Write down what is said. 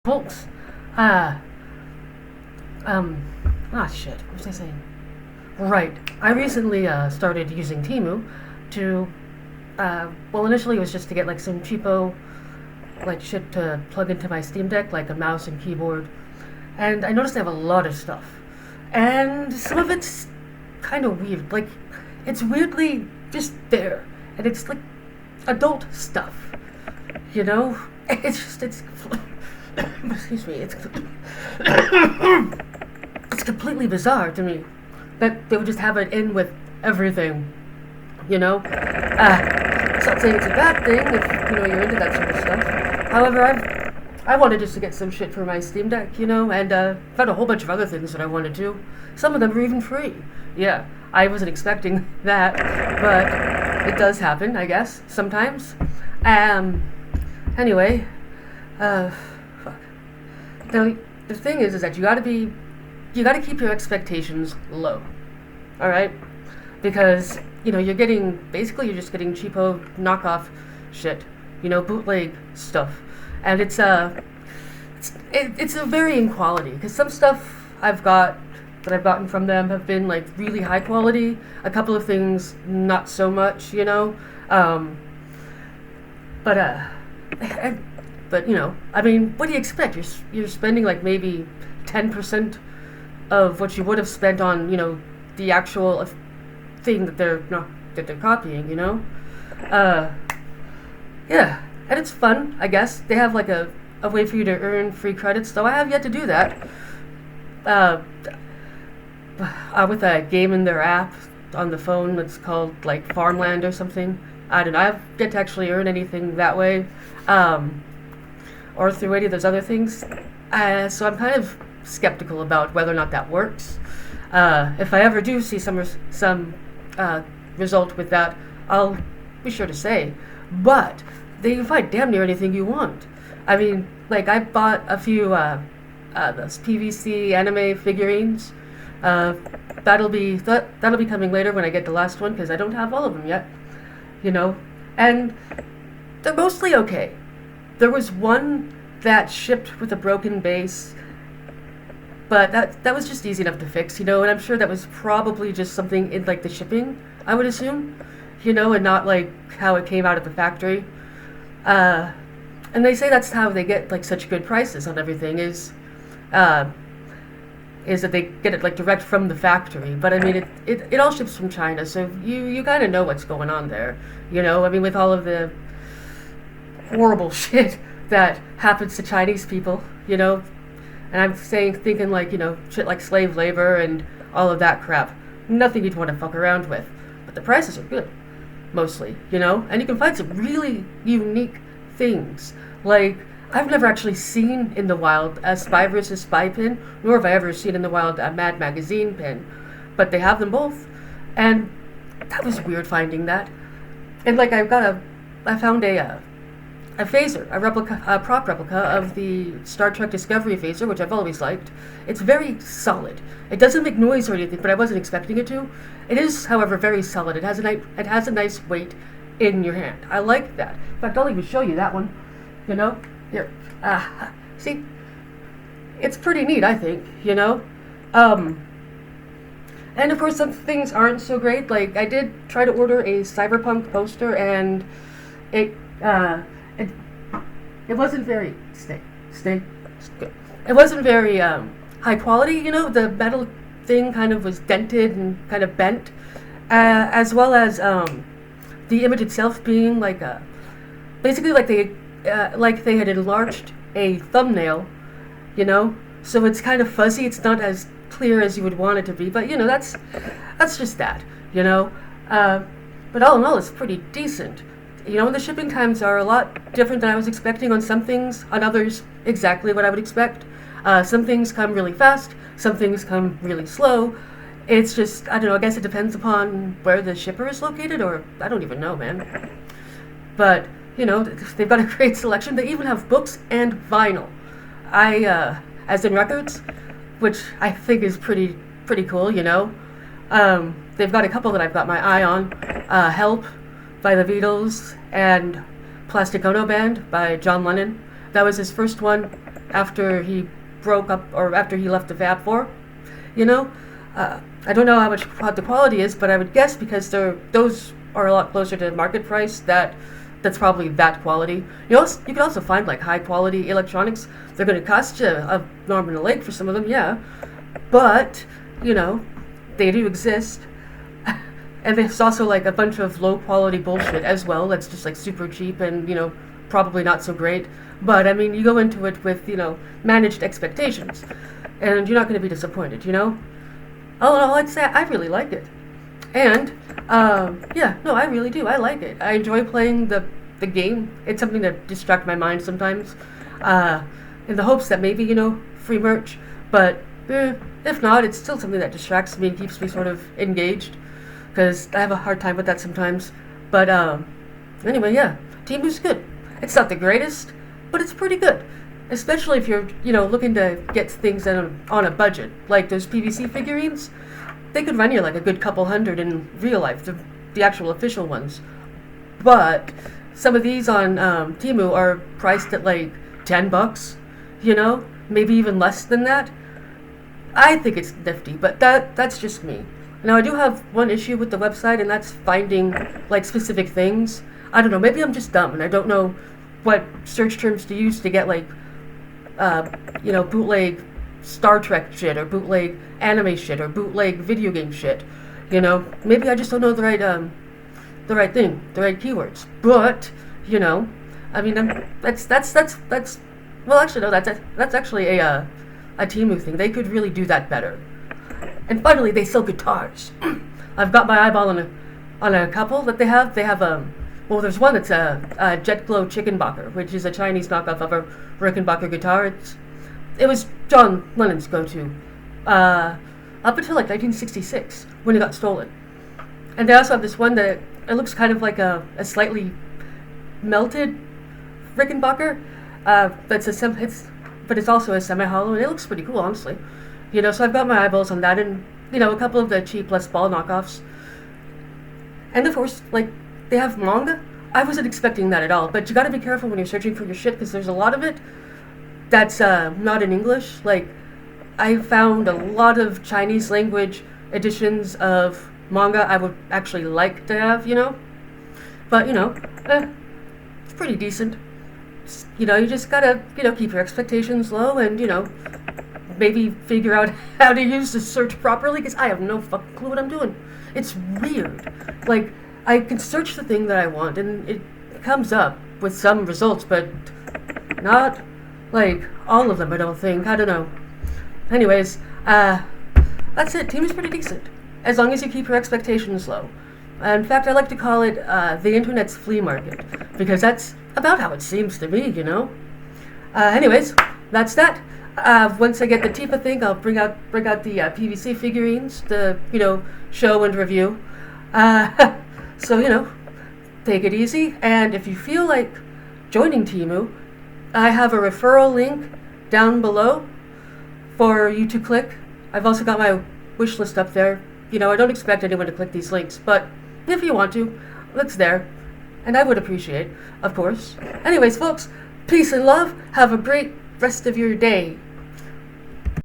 Folks, uh, shit, what was I saying? Right, I recently, started using Temu to, well, initially it was just to get, like, some cheapo, like, shit to plug into my Steam Deck, like a mouse and keyboard, and I noticed they have a lot of stuff, and some of it's kind of weird, like, it's weirdly just there, and it's, like, adult stuff, you know? It's just, it's, excuse me, it's completely bizarre to me that they would just have it in with everything, you know? It's not saying it's a bad thing if, you're into that sort of stuff. However, I wanted just to get some shit for my Steam Deck, and found a whole bunch of other things that I wanted to. Some of them were even free. Yeah, I wasn't expecting that, but it does happen, I guess, sometimes. Anyway, fuck. Now, the thing is that you gotta keep your expectations low, alright? Because, you're just getting cheapo knockoff shit, bootleg stuff. And it's a varying quality, because some stuff that I've gotten from them have been, like, really high quality, a couple of things not so much, but, I mean, what do you expect? You're spending, like, maybe 10% of what you would have spent on, the actual thing that they're copying, Yeah, and it's fun, I guess. They have, like, a way for you to earn free credits, though I have yet to do that. Uh, with a game in their app on the phone that's called, like, Farmland or something. I don't know. I've yet to actually earn anything that way. Or through any of those other things. So I'm kind of skeptical about whether or not that works. If I ever do see some result with that, I'll be sure to say. But they can find damn near anything you want. I mean, like, I bought a few those PVC anime figurines. That'll be coming later when I get the last one, because I don't have all of them yet. And they're mostly okay. There was one that shipped with a broken base, but that was just easy enough to fix, and I'm sure that was probably just something in, like, the shipping, I would assume, and not, like, how it came out of the factory. And they say that's how they get, like, such good prices on everything, is that they get it, like, direct from the factory. But I mean, it all ships from China, so you kind of know what's going on there, I mean, with all of the horrible shit that happens to Chinese people, and I'm thinking, like, shit like slave labor and all of that crap. Nothing you'd want to fuck around with. But the prices are good, mostly, and you can find some really unique things. Like, I've never actually seen in the wild a Spy vs. Spy pin, nor have I ever seen in the wild a Mad Magazine pin. But they have them both. And that was weird finding that. And, like, I found a phaser, a prop replica of the Star Trek Discovery phaser, which I've always liked. It's very solid. It doesn't make noise or anything, but I wasn't expecting it to. It is, however, very solid. It has a nice weight in your hand. I like that. In fact, I'll even show you that one. Here. See? It's pretty neat, I think, And of course, some things aren't so great. Like, I did try to order a Cyberpunk poster, and it wasn't very It wasn't very high quality. The metal thing kind of was dented and kind of bent, as well as the image itself being like basically like they had enlarged a thumbnail, So it's kind of fuzzy. It's not as clear as you would want it to be. But that's just that. But all in all, it's pretty decent. And the shipping times are a lot different than I was expecting on some things. On others, exactly what I would expect. Some things come really fast. Some things come really slow. It's just, I don't know, I guess it depends upon where the shipper is located, or I don't even know, man. But, they've got a great selection. They even have books and vinyl. As in records, which I think is pretty cool, They've got a couple that I've got my eye on. Help by the Beatles and Plastic Ono Band by John Lennon. That was his first one. after he broke up or after he left the Fab Four. You know, I don't know what the quality is, but I would guess because those are a lot closer to market price that's probably that quality. You can also find like high quality electronics. They're going to cost you a arm and a leg for some of them, yeah, but they do exist. And there's also like a bunch of low quality bullshit as well that's just like super cheap and probably not so great. But I mean, you go into it with managed expectations, and you're not going to be disappointed. All in all, I'd say I really like it. And yeah, no, I really do. I like it. I enjoy playing the game. It's something to distract my mind sometimes, in the hopes that maybe free merch. But if not, it's still something that distracts me and keeps me sort of engaged, because I have a hard time with that sometimes. But anyway, yeah, Temu's good. It's not the greatest, but it's pretty good. Especially if you're looking to get things on a budget, like those PVC figurines. They could run you like a good couple hundred in real life, the actual official ones. But some of these on Temu are priced at like $10, maybe even less than that. I think it's nifty, but that's just me. Now, I do have one issue with the website, and that's finding like specific things. I don't know, maybe I'm just dumb and I don't know what search terms to use to get like bootleg Star Trek shit, or bootleg anime shit, or bootleg video game shit. Maybe I just don't know the right thing, the right keywords. But I mean, that's well, actually no, that's actually a Temu thing. They could really do that better. And finally, they sell guitars. I've got my eyeball on a couple that they have. They have well, there's one that's a Jet Glow Chickenbacher, which is a Chinese knockoff of a Rickenbacker guitar. It was John Lennon's go-to up until like 1966 when it got stolen. And they also have this one that it looks kind of like a slightly melted Rickenbacker. But it's also a semi-hollow, and it looks pretty cool, honestly. So I've got my eyeballs on that, and a couple of the cheap Les Paul knockoffs. And of course, like, they have manga. I wasn't expecting that at all, but you got to be careful when you're searching for your shit, because there's a lot of it that's not in English. Like, I found a lot of Chinese language editions of manga I would actually like to have, but it's pretty decent. You just gotta keep your expectations low, and maybe figure out how to use the search properly, because I have no fucking clue what I'm doing. It's weird. Like, I can search the thing that I want, and it comes up with some results, but not like all of them, I don't think. I don't know. Anyways, that's it. Temu's pretty decent, as long as you keep your expectations low. In fact, I like to call it the internet's flea market, because that's about how it seems to me, Anyways, that's that. Once I get the Tifa thing, I'll bring out the PVC figurines to show and review. So take it easy, and if you feel like joining Temu, I have a referral link down below for you to click. I've also got my wish list up there. I don't expect anyone to click these links, but if you want to, it's there, and I would appreciate, of course. Anyways, folks, peace and love. Have a great rest of your day.